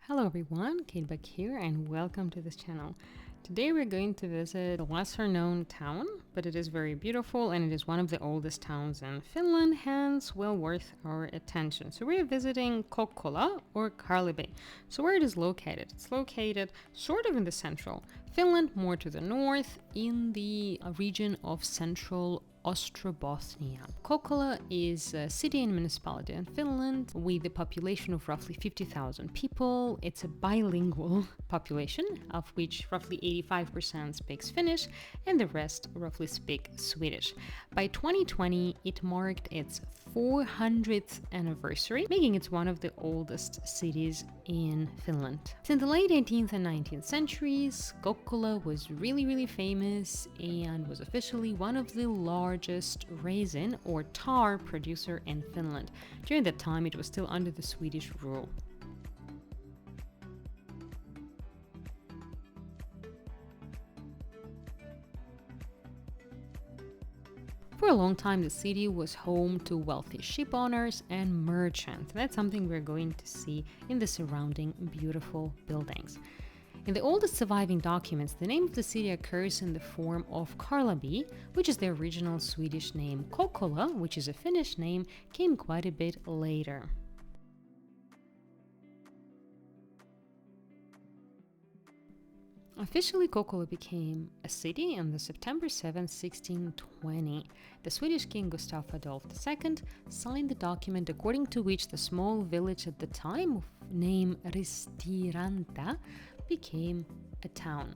Hello everyone, Kate back here and welcome to this channel. Today we're going to visit a lesser known town, but it is very beautiful and it is one of the oldest towns in Finland, hence well worth our attention. So we're visiting Kokkola or Karleby. So where it is located? It's located sort of in the central Finland, more to the north, in the region of central Ostrobothnia. Kokkola is a city and municipality in Finland with a population of roughly 50,000 people. It's a bilingual population, of which roughly 85% speaks Finnish and the rest roughly speak Swedish. By 2020, it marked its 400th anniversary, making it one of the oldest cities in Finland. Since the late 18th and 19th centuries, Kokkola was really famous and was officially one of the largest resin or tar producer in Finland. During that time, it was still under the Swedish rule. For a long time, the city was home to wealthy ship owners and merchants. That's something we're going to see in the surrounding beautiful buildings. In the oldest surviving documents, the name of the city occurs in the form of Karleby, which is the original Swedish name. Kokkola, which is a Finnish name, came quite a bit later. Officially, Kokkola became a city on the September 7, 1620. The Swedish king Gustav Adolf II signed the document according to which the small village at the time, named Ristiranta, became a town.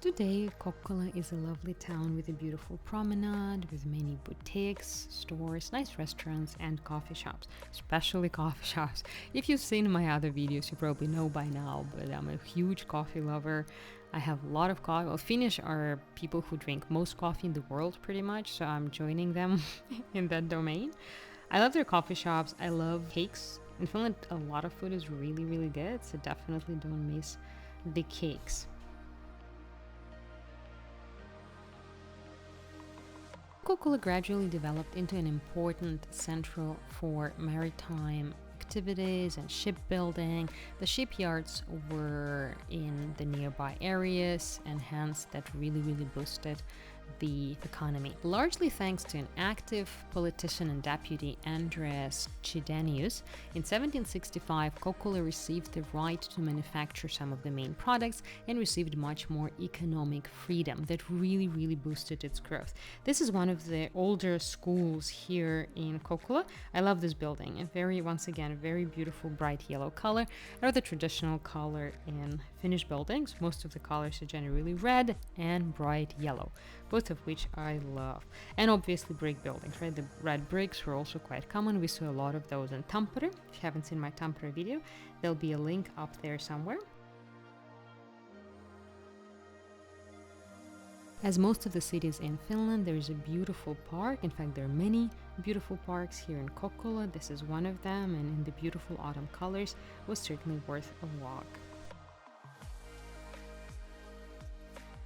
Today, Kokkola is a lovely town with a beautiful promenade, with many boutiques, stores, nice restaurants and coffee shops, especially coffee shops. If you've seen my other videos, you probably know by now, but I'm a huge coffee lover. I have a lot of coffee. Well, Finnish are people who drink most coffee in the world pretty much, so I'm joining them in that domain. I love their coffee shops. I love cakes. In Finland, a lot of food is really good, so definitely don't miss the cakes. Kokkola gradually developed into an important central for maritime activities and shipbuilding. The shipyards were in the nearby areas and hence that really boosted the economy. Largely thanks to an active politician and deputy, Andreas Chydenius, in 1765 Kokkola received the right to manufacture some of the main products and received much more economic freedom that really boosted its growth. This is one of the older schools here in Kokkola. I love this building. Once again, very beautiful bright yellow color. Another traditional color in Finnish buildings. Most of the colors are generally red and bright yellow, both of which I love. And obviously brick buildings, right? The red bricks were also quite common. We saw a lot of those in Tampere. If you haven't seen my Tampere video, there'll be a link up there somewhere. As most of the cities in Finland, there is a beautiful park. In fact, there are many beautiful parks here in Kokkola. This is one of them, and in the beautiful autumn colors was certainly worth a walk.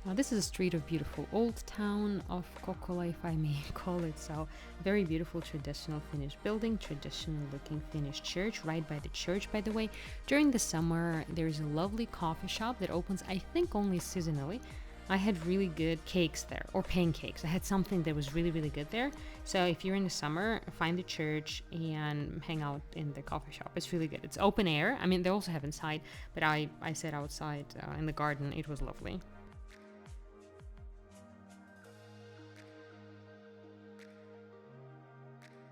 Now, this is a street of beautiful old town of Kokkola, if I may call it so. Very beautiful traditional Finnish building, traditional looking Finnish church, right by the church, by the way. During the summer, there is a lovely coffee shop that opens, I think, only seasonally. I had really good cakes there, or pancakes. I had something that was really good there. So if you're in the summer, find the church and hang out in the coffee shop. It's really good. It's open air. I mean, they also have inside, but I sat outside in the garden. It was lovely.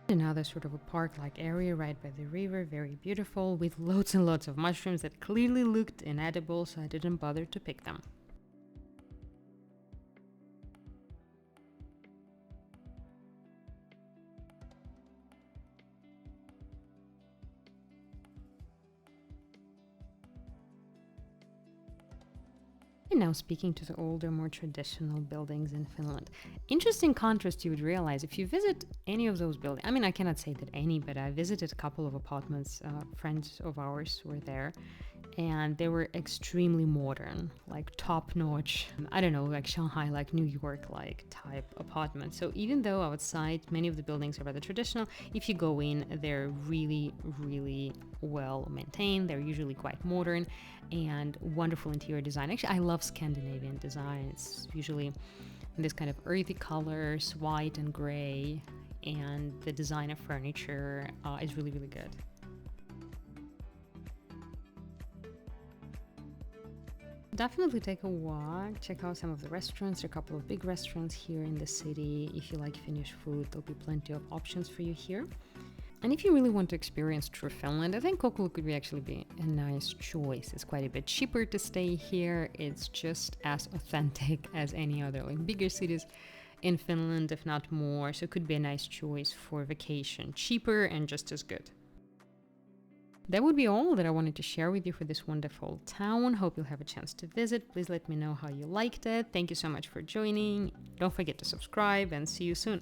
Another sort of a park-like area right by the river, very beautiful, with loads and loads of mushrooms that clearly looked inedible, so I didn't bother to pick them. And now speaking to the older, more traditional buildings in Finland. Interesting contrast you would realize if you visit any of those buildings. I mean, I cannot say that any, but I visited a couple of apartments, friends of ours were there. and they were extremely modern, like top notch. I don't know, like Shanghai, like New York, like type apartments. So even though outside many of the buildings are rather traditional, if you go in, they're really, really well maintained. They're usually quite modern and wonderful interior design. Actually, I love Scandinavian design. It's usually in this kind of earthy colors, white and gray, and the design of furniture is really, really good. Definitely take a walk, check out some of the restaurants. There are a couple of big restaurants here in the city. If you like Finnish food, there'll be plenty of options for you here. And if you really want to experience true Finland, I think Kokkola could actually be a nice choice. It's quite a bit cheaper to stay here. It's just as authentic as any other like bigger cities in Finland, if not more. So it could be a nice choice for vacation. Cheaper and just as good. That would be all that I wanted to share with you for this wonderful town. Hope you'll have a chance to visit. Please let me know how you liked it. Thank you so much for joining. Don't forget to subscribe and see you soon.